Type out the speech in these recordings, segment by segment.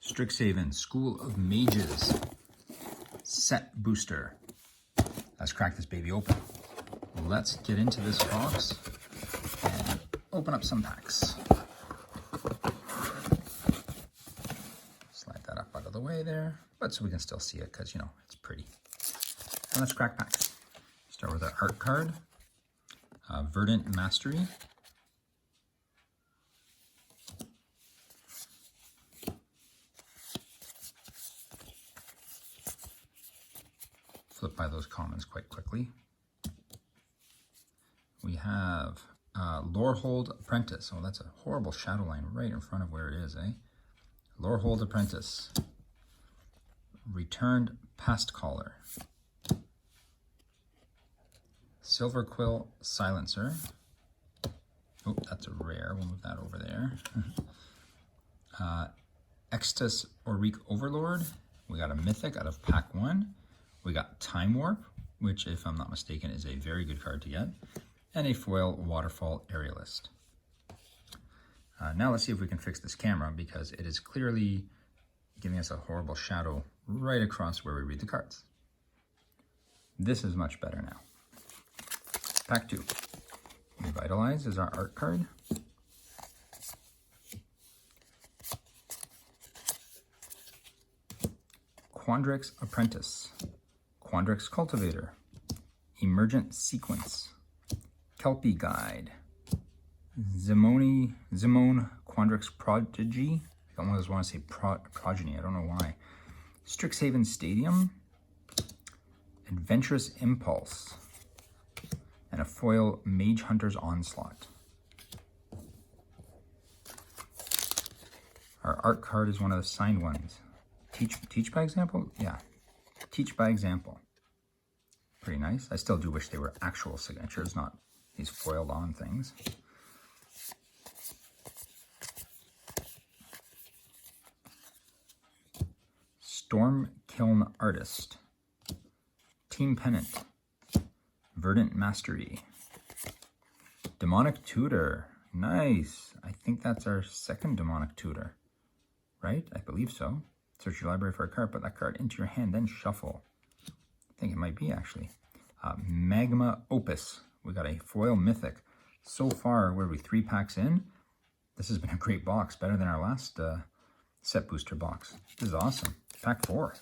Strixhaven School of Mages Set Booster. Let's crack this baby open. Let's get into this box and open up some packs. Slide that up out of the way there, but so we can still see it because, you know, it's pretty. And let's crack packs. Start with our art card, Verdant Mastery. Flip by those commons quite quickly. We have Lorehold Apprentice. Oh, that's a horrible shadow line right in front of where it is, eh? Lorehold Apprentice. Returned Past Caller. Silver Quill Silencer. Oh, that's a rare. We'll move that over there. Extus Auric Overlord. We got a Mythic out of Pack 1. We got Time Warp, which, if I'm not mistaken, is a very good card to get. And a foil Waterfall Aerialist. Now let's see if we can fix this camera, because it is clearly giving us a horrible shadow right across where we read the cards. This is much better now. Pack 2. Revitalize is our art card. Quandrix Apprentice. Quandrix Cultivator. Emergent Sequence. Kelpie Guide. Zimone Quandrix Prodigy. I almost want to say Progeny, I don't know why. Strixhaven Stadium. Adventurous Impulse. And a foil Mage Hunter's Onslaught. Our art card is one of the signed ones. Teach by example? Yeah. Teach by example. Pretty nice. I still do wish they were actual signatures, not these foiled on things. Storm Kiln Artist. Team Pennant. Verdant Mastery. Demonic Tutor. Nice. I think that's our second Demonic Tutor. Right? I believe so. Search your library for a card, put that card into your hand, then shuffle. I think it might be, actually. Magma Opus. We got a foil Mythic. So far, where are we, 3 packs in? This has been a great box, better than our last set booster box. This is awesome. Pack 4.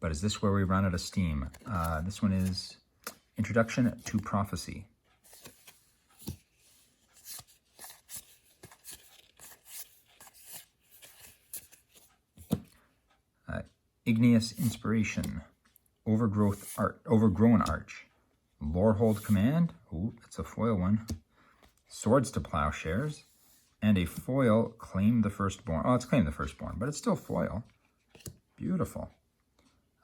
But is this where we run out of steam? This one is Introduction to Prophecy. Igneous Inspiration, Overgrown Arch, Lorehold Command, ooh, that's a foil one, Swords to Plowshares, and a foil Claim the Firstborn. Oh, it's Claim the Firstborn, but it's still foil. Beautiful.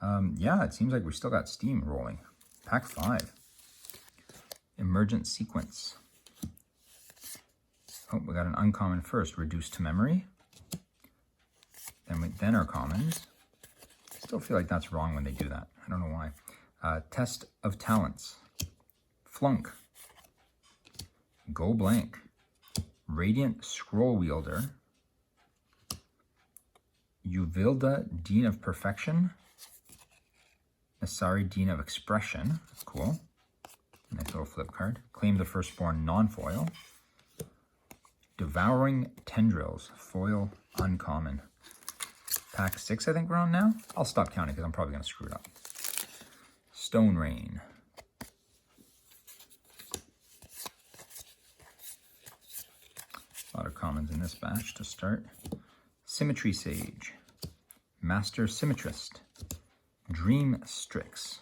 Yeah, it seems like we still got steam rolling. Pack 5. Emergent Sequence. Oh, we got an uncommon first, Reduced to Memory. Then our commons. Still feel like that's wrong when they do that. I don't know why. Test of Talents. Flunk. Go Blank. Radiant Scroll Wielder. Uvilda, Dean of Perfection. Asari, Dean of Expression. That's cool. Nice little flip card. Claim the Firstborn, non-foil. Devouring Tendrils. Foil, uncommon. Pack 6, I think we're on now. I'll stop counting because I'm probably going to screw it up. Stone Rain. A lot of commons in this batch to start. Symmetry Sage. Master Symmetrist. Dream Strix.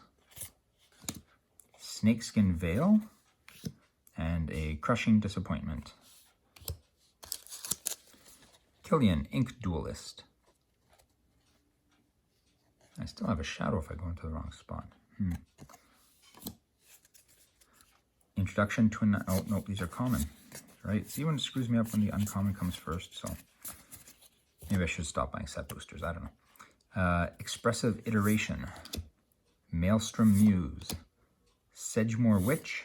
Snakeskin Veil. And a Crushing Disappointment. Killian Ink Duelist. I still have a shadow if I go into the wrong spot. Introduction to oh, nope, these are common. Right? See when it screws me up when the uncommon comes first, so maybe I should stop buying set boosters. I don't know. Expressive Iteration. Maelstrom Muse. Sedgemoor Witch.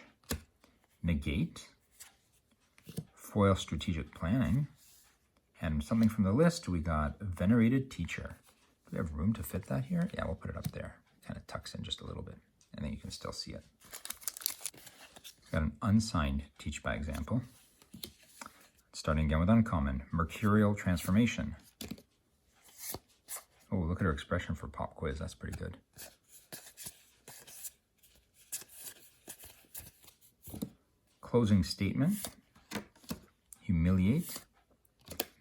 Negate. Foil Strategic Planning. And something from the list, we got Venerated Teacher. Do we have room to fit that here? Yeah, we'll put it up there. Kind of tucks in just a little bit, and then you can still see it. Got an unsigned Teach by Example. Starting again with uncommon, Mercurial Transformation. Oh, look at her expression for pop quiz. That's pretty good. Closing Statement, Humiliate,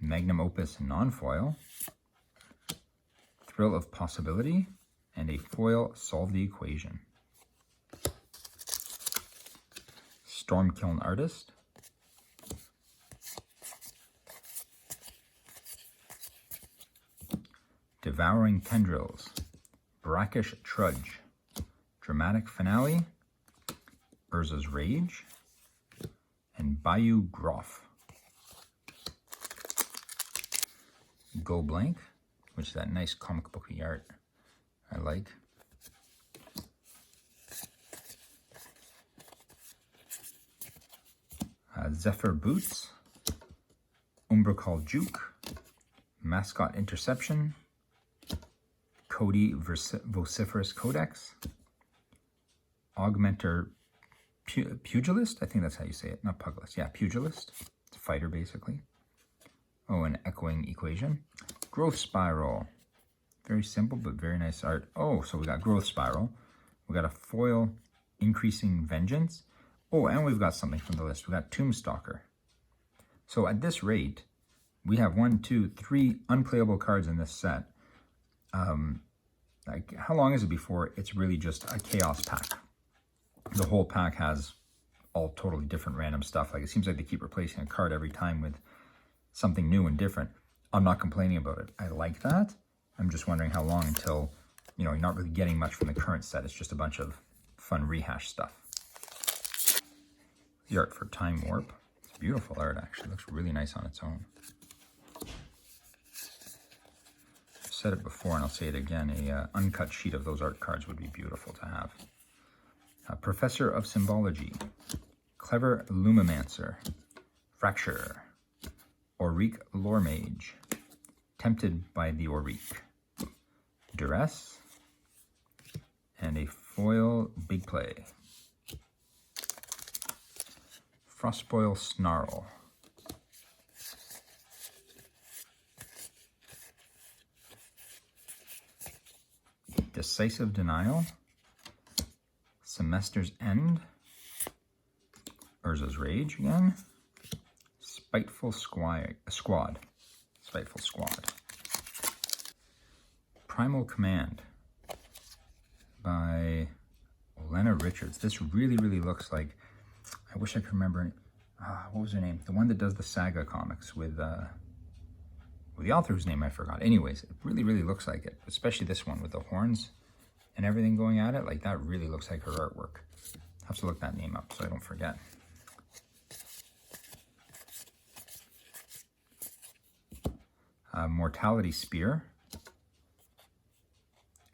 Magnum Opus Non-Foil, Thrill of Possibility, and a foil Solve the Equation. Stormkiln Artist, Devouring Tendrils, Brackish Trudge, Dramatic Finale, Urza's Rage, and Bayou Groff. Go Blank, which is that nice comic booky art I like. Zephyr Boots, Umbracal Juke, Mascot Interception, Cody Vociferous Codex, Augmenter Pugilist, I think that's how you say it, not Pugilist, yeah, Pugilist, it's a fighter basically. Oh, an Echoing Equation. Growth Spiral, very simple but very nice art. Oh, so we got Growth Spiral, we got a foil Increasing Vengeance. Oh, and we've got something from the list. We got Tombstalker. So at this rate, we have 1, 2, 3 unplayable cards in this set. Like, how long is it before it's really just a chaos pack? The whole pack has all totally different random stuff. Like, it seems like they keep replacing a card every time with something new and different. I'm not complaining about it. I like that. I'm just wondering how long until, you know, you're not really getting much from the current set. It's just a bunch of fun rehash stuff. The art for Time Warp. It's beautiful art, actually. It looks really nice on its own. I've said it before, and I'll say it again. A uncut sheet of those art cards would be beautiful to have. Professor of Symbology. Clever Lumimancer. Fracture. Auric Lore Mage. Tempted by the Auric. Duress. And a foil Big Play. Frostboil Snarl. Decisive Denial. Semester's End. Urza's Rage again. Spiteful Squad. Spiteful Squad. Primal Command by Olena Richards. This really, really looks like, I wish I could remember, what was her name? The one that does the Saga comics with the author whose name I forgot. Anyways, it really, really looks like it, especially this one with the horns and everything going at it. Like, that really looks like her artwork. I'll have to look that name up so I don't forget. Mortality Spear.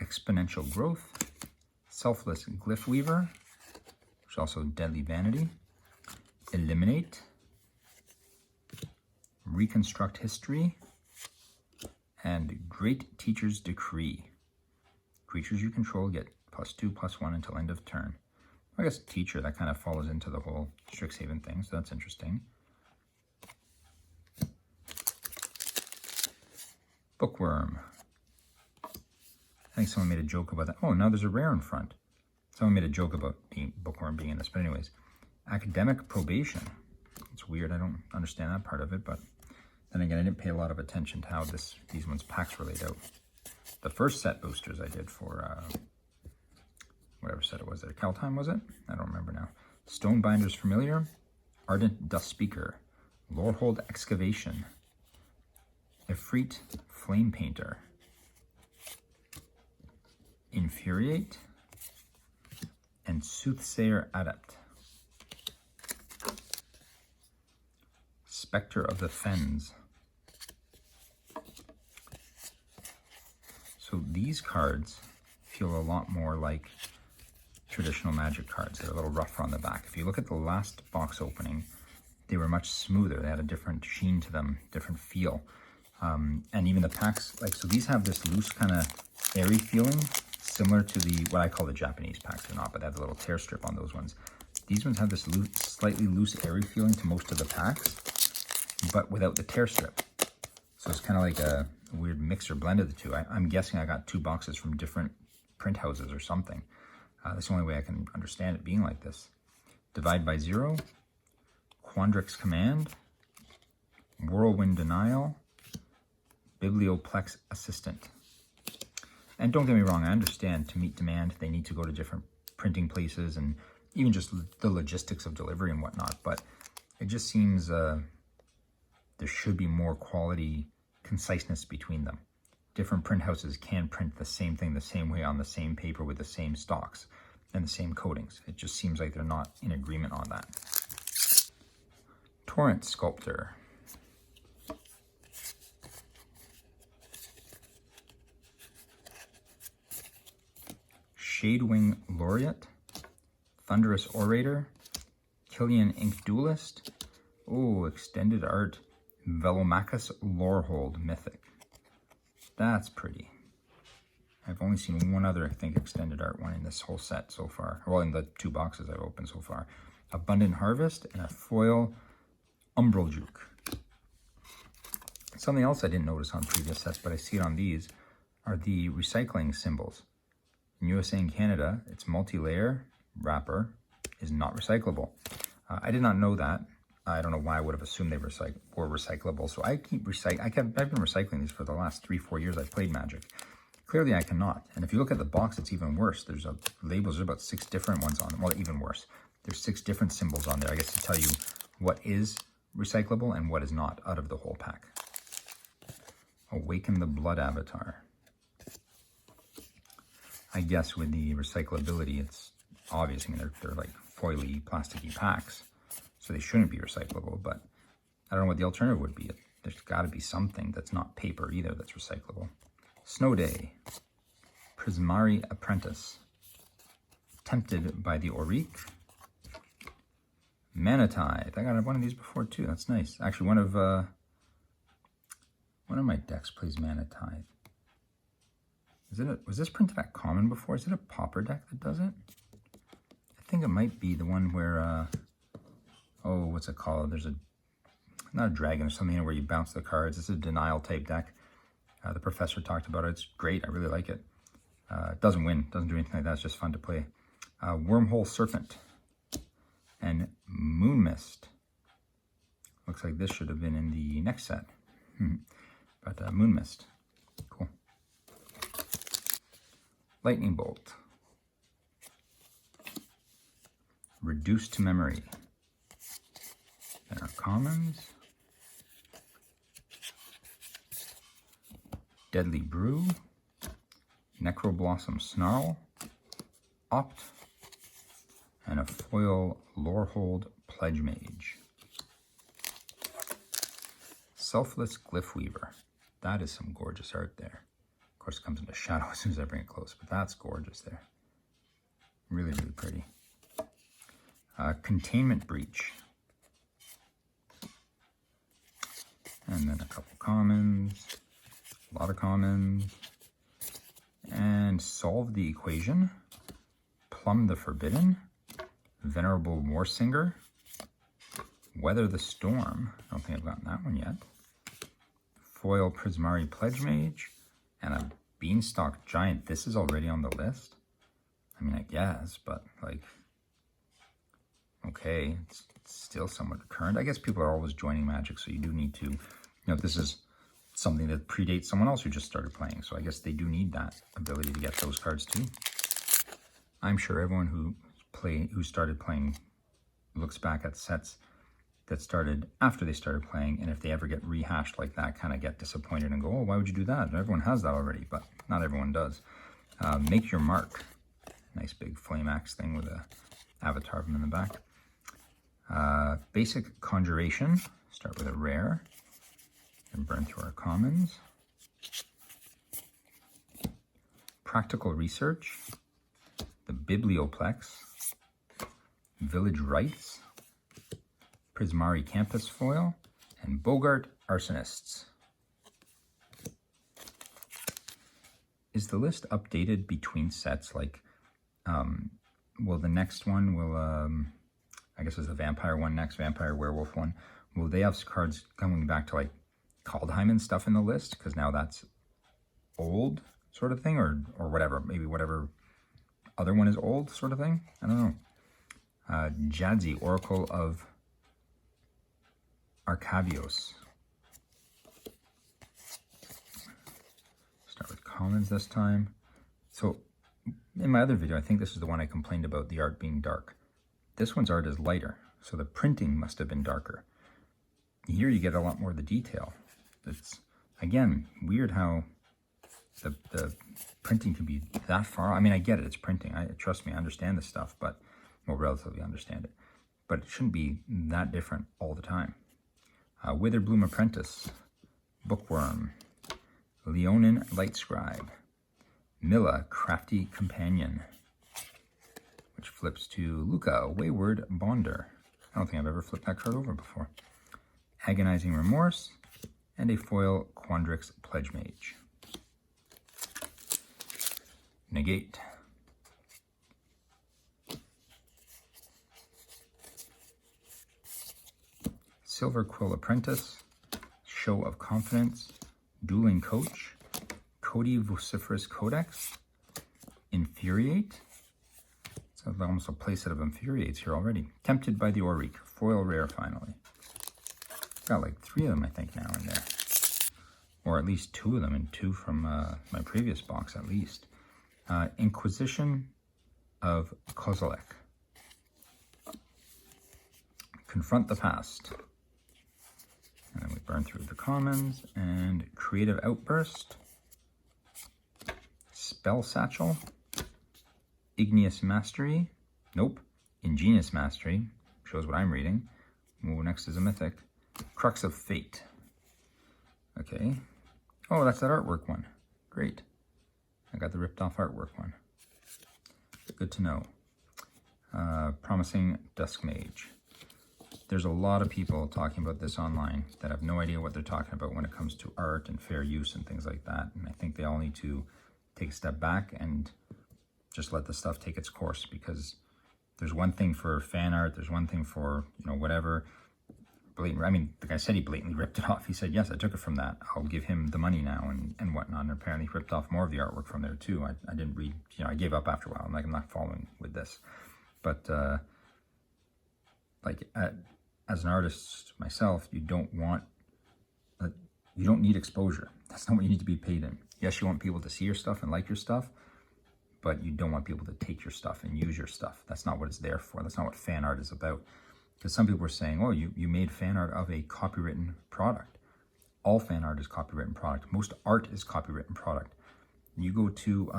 Exponential Growth. Selfless Glyph Weaver, which is also Deadly Vanity. Eliminate. Reconstruct History. And Great Teacher's Decree. Creatures you control get +2/+1 until end of turn. I guess Teacher, that kind of follows into the whole Strixhaven thing, so that's interesting. Bookworm. I think someone made a joke about that. Oh, now there's a rare in front. Someone made a joke about Bookworm being in this, but anyways. Academic Probation. It's weird, I don't understand that part of it, but then again, I didn't pay a lot of attention to how these ones' packs were laid out. The first set boosters I did for, whatever set it was there. Kaltime, was it? I don't remember now. Stonebinder's Familiar. Ardent Dust Speaker. Lorehold Excavation. Efreet Flame Painter. Infuriate. And Soothsayer Adept. Spectre of the Fens. So these cards feel a lot more like traditional Magic cards. They're a little rougher on the back. If you look at the last box opening, they were much smoother. They had a different sheen to them, different feel. And even the packs, like, so these have this loose kind of airy feeling, similar to what I call the Japanese packs. They're not, but they have the little tear strip on those ones. These ones have this loose, slightly loose, airy feeling to most of the packs, but without the tear strip. So it's kind of like a weird mix or blend of the two. I'm guessing I got 2 boxes from different print houses or something. That's the only way I can understand it being like this. Divide by Zero, Quandrix Command, Whirlwind Denial, Biblioplex Assistant. And don't get me wrong, I understand to meet demand, they need to go to different printing places and even just the logistics of delivery and whatnot. But it just seems there should be more quality, conciseness between them. Different print houses can print the same thing the same way on the same paper with the same stocks and the same coatings. It just seems like they're not in agreement on that. Torrent Sculptor. Shadewing Laureate, Thunderous Orator, Killian Ink Duelist, oh, Extended Art, Velomachus Lorehold Mythic. That's pretty. I've only seen one other, I think, Extended Art one in this whole set so far. Well, in the 2 boxes I've opened so far. Abundant Harvest and a foil Umbral-Juke. Something else I didn't notice on previous sets, but I see it on these, are the recycling symbols. In USA and Canada, its multi-layer wrapper is not recyclable. I did not know that. I don't know why I would have assumed they were recyclable. So I've been recycling these for the last 3-4 years I've played Magic. Clearly I cannot. And if you look at the box, it's even worse. There's labels, there's about 6 different ones on them. Well, even worse. There's 6 different symbols on there, I guess, to tell you what is recyclable and what is not out of the whole pack. Awaken the Blood Avatar. I guess with the recyclability, it's obvious. I mean, they're like foily, plasticky packs, so they shouldn't be recyclable, but I don't know what the alternative would be. There's got to be something that's not paper either that's recyclable. Snow Day, Prismari Apprentice, Tempted by the Auric, Manatide. I got one of these before too. That's nice. Actually, one of my decks plays Manatide. Was this printed at Common before? Is it a Pauper deck that does it? I think it might be the one where, oh, what's it called? There's not a dragon or something where you bounce the cards. This is a denial type deck. The professor talked about it. It's great. I really like it. It doesn't win. Doesn't do anything like that. It's just fun to play. Wormhole Serpent and Moon Mist. Looks like this should have been in the next set. But Moon Mist. Cool. Lightning Bolt. Reduced to Memory. There are commons. Deadly Brew. Necroblossom Snarl. Opt. And a foil Lorehold Pledge Mage. Selfless Glyph Weaver. That is some gorgeous art there. Of course, it comes into shadow as soon as I bring it close, but that's gorgeous there. Really, really pretty. Containment Breach. And then a couple commons. A lot of commons. And Solve the Equation. Plumb the Forbidden. Venerable Warsinger. Weather the Storm. I don't think I've gotten that one yet. Foil Prismari Pledge Mage. And a Beanstalk Giant. This is already on the list? I mean, I guess, but like, okay, it's still somewhat current. I guess people are always joining Magic, so you do need to, this is something that predates someone else who just started playing. So I guess they do need that ability to get those cards too. I'm sure everyone who started playing looks back at sets that started after they started playing, and if they ever get rehashed like that, kind of get disappointed and go, oh, why would you do that? Everyone has that already, but not everyone does. Make Your Mark. Nice big flame axe thing with a avatar of him in the back. Basic Conjuration. Start with a rare and burn through our commons. Practical Research. The Biblioplex. Village Rites. Prismari Campus foil, and Bogart Arsonists. Is the list updated between sets? Like, will the next one, I guess it's the Vampire one next, Vampire Werewolf one, will they have cards coming back to like Kaldheim and stuff in the list? Because now that's old sort of thing, or whatever, maybe whatever other one is old sort of thing. I don't know. Jadzi, Oracle of Arcavios. Start with commons this time. So in my other video, I think this is the one I complained about the art being dark. This one's art is lighter, so the printing must have been darker. Here you get a lot more of the detail. It's, again, weird how the printing can be that far. I mean, I get it, it's printing. Trust me, I understand this stuff, but, well, relatively understand it. But it shouldn't be that different all the time. Witherbloom Apprentice, Bookworm, Leonin Lightscribe, Milla Crafty Companion, which flips to Luca Wayward Bonder. I don't think I've ever flipped that card over before. Agonizing Remorse, and a foil Quandrix Pledge Mage. Negate. Silver Quill Apprentice, Show of Confidence, Dueling Coach, Cody Vociferous Codex, Infuriate. It's almost a playset of Infuriates here already. Tempted by the Auric, foil rare finally. Got like 3 of them, I think, now in there. Or at least 2 of them, and 2 from my previous box at least. Inquisition of Kozilek. Confront the Past. And then we burn through the commons. And Creative Outburst. Spell Satchel. Igneous Mastery. Nope. Ingenious Mastery. Shows what I'm reading. Ooh, next is a Mythic. Crux of Fate. Okay. Oh, that's that artwork one. Great. I got the ripped off artwork one. Good to know. Promising Dusk Mage. There's a lot of people talking about this online that have no idea what they're talking about when it comes to art and fair use and things like that. And I think they all need to take a step back and just let the stuff take its course, because there's one thing for fan art, there's one thing for, you know, whatever. I mean, the guy said he blatantly ripped it off. He said, yes, I took it from that. I'll give him the money now and whatnot. And apparently he ripped off more of the artwork from there too. I didn't read, you know, I gave up after a while. I'm like, I'm not following with this. But as an artist myself, you don't need exposure. That's not what you need to be paid in. Yes, you want people to see your stuff and like your stuff, but you don't want people to take your stuff and use your stuff. That's not what it's there for. That's not what fan art is about. Because some people were saying, oh, you made fan art of a copywritten product. All fan art is copywritten product. Most art is copywritten product. You go to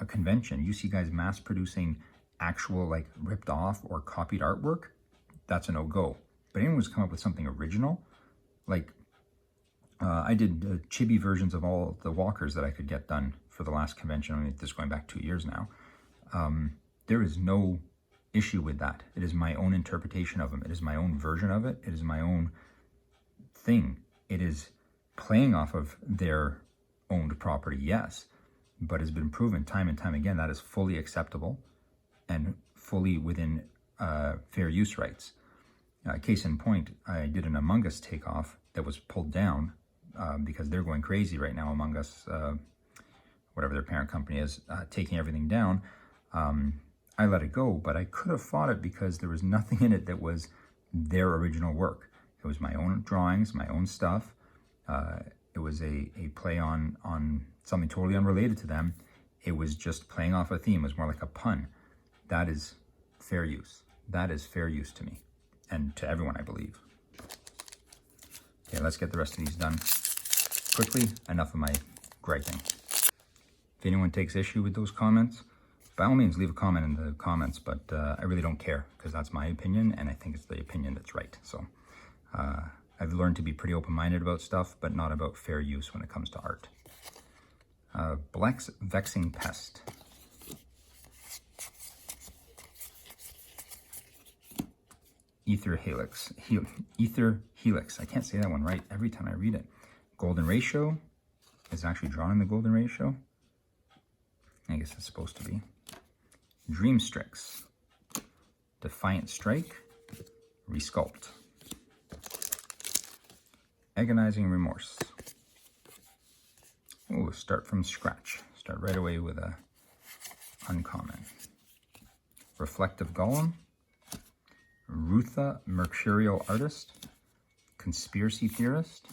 a convention, you see guys mass producing actual like ripped off or copied artwork, that's a no-go. But anyone who's come up with something original, like I did chibi versions of all the walkers that I could get done for the last convention. I mean, this is going back 2 years now. There is no issue with that. It is my own interpretation of them. It is my own version of it. It is my own thing. It is playing off of their owned property, yes, but it's been proven time and time again that is fully acceptable and fully within fair use rights. Case in point, I did an Among Us takeoff that was pulled down because they're going crazy right now. Among Us, whatever their parent company is, taking everything down. I let it go, but I could have fought it because there was nothing in it that was their original work. It was my own drawings, my own stuff. It was a play on something totally unrelated to them. It was just playing off a theme. It was more like a pun. That is fair use. That is fair use to me and to everyone, I believe. Okay, let's get the rest of these done quickly. Enough of my griping. If anyone takes issue with those comments, by all means, leave a comment in the comments, but I really don't care because that's my opinion, and I think it's the opinion that's right. So I've learned to be pretty open-minded about stuff, but not about fair use when it comes to art. Black's Vexing Pest. Ether Helix. Ether Helix. I can't say that one right every time I read it. Golden Ratio. Is actually drawn in the Golden Ratio. I guess it's supposed to be. Dream Strix. Defiant Strike. Resculpt. Agonizing Remorse. Oh, start from scratch. Start right away with a uncommon. Reflective Golem. Rutha Mercurial Artist. Conspiracy Theorist.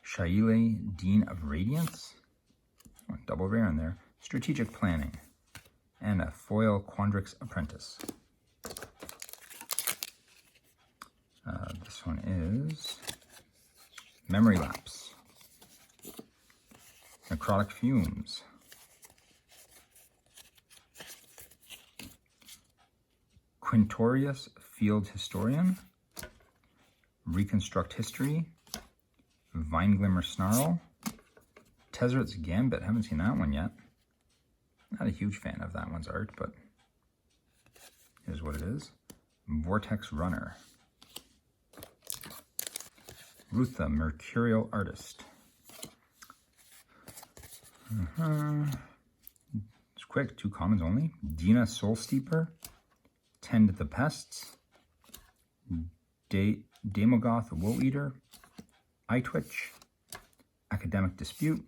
Shaile, Dean of Radiance. Oh, double rare in there. Strategic Planning. And a foil Quandrix Apprentice. This one is Memory Lapse. Necrotic Fumes. Quintorius Field Historian. Reconstruct History. Vineglimmer Snarl. Tezzeret's Gambit. Haven't seen that one yet. Not a huge fan of that one's art, but here's what it is. Vortex Runner. Rutha Mercurial Artist. It's quick, 2 commons only. Dina Soul Steeper. Tend the Pests. Damogoth Woe Eater. Eye Twitch. Academic Dispute.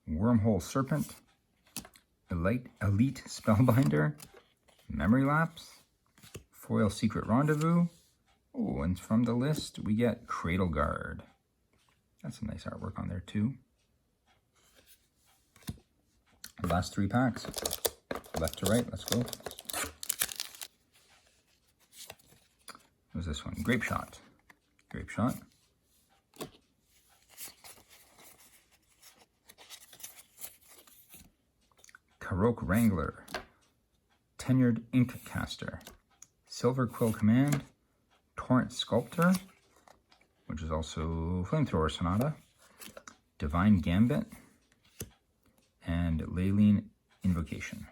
Wormhole Serpent. Elite Spellbinder. Memory Lapse. Foil Secret Rendezvous. Oh, and from the list we get Cradle Guard. That's some nice artwork on there too. Last 3 packs. Left to right, let's go. What's this one? Grape Shot. Grape Shot. Karok Wrangler. Tenured Ink Caster. Silver Quill Command. Torrent Sculptor, which is also Flamethrower Sonata. Divine Gambit. And Leyline Invocation.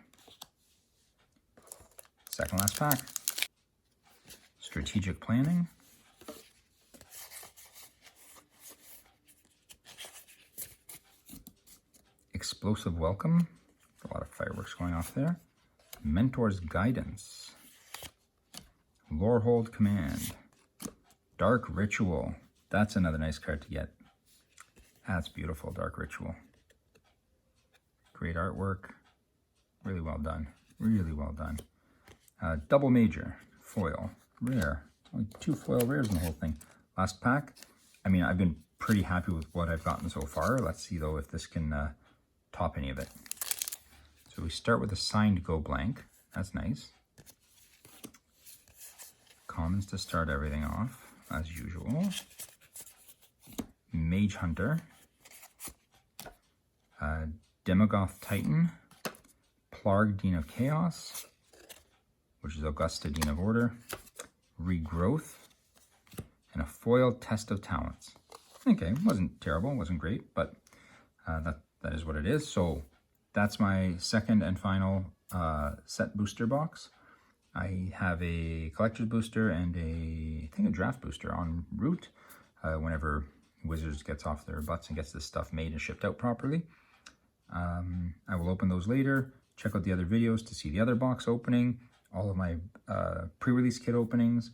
Second last pack. Strategic Planning. Explosive Welcome. A lot of fireworks going off there. Mentor's Guidance. Lorehold Command. Dark Ritual. That's another nice card to get. That's beautiful, Dark Ritual. Great artwork. Really well done. Really well done. Double Major. Foil. Rare. Only 2 foil rares in the whole thing. Last pack. I mean, I've been pretty happy with what I've gotten so far. Let's see, though, if this can top any of it. So we start with a signed Go Blank. That's nice. Commons to start everything off, as usual. Mage Hunter. Demogoth Titan. Plarg Dean of Chaos, which is Augusta Dean of Order. Regrowth. And a foil Test of Talents. Okay, wasn't terrible, wasn't great, but that is what it is. So that's my second and final set booster box. I have a collector's booster and I think a draft booster en route whenever Wizards gets off their butts and gets this stuff made and shipped out properly. I will open those later. Check out the other videos to see the other box opening, all of my pre-release kit openings.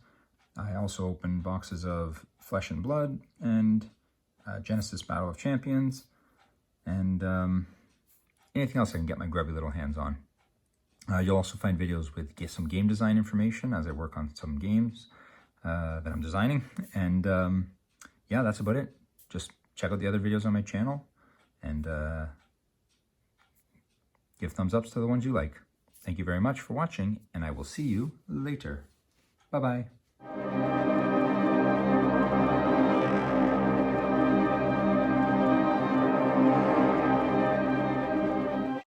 I also opened boxes of Flesh and Blood and Genesis Battle of Champions, and anything else I can get my grubby little hands on. You'll also find videos with some game design information as I work on some games that I'm designing. And yeah, that's about it. Just check out the other videos on my channel and give thumbs ups to the ones you like. Thank you very much for watching, and I will see you later. Bye-bye.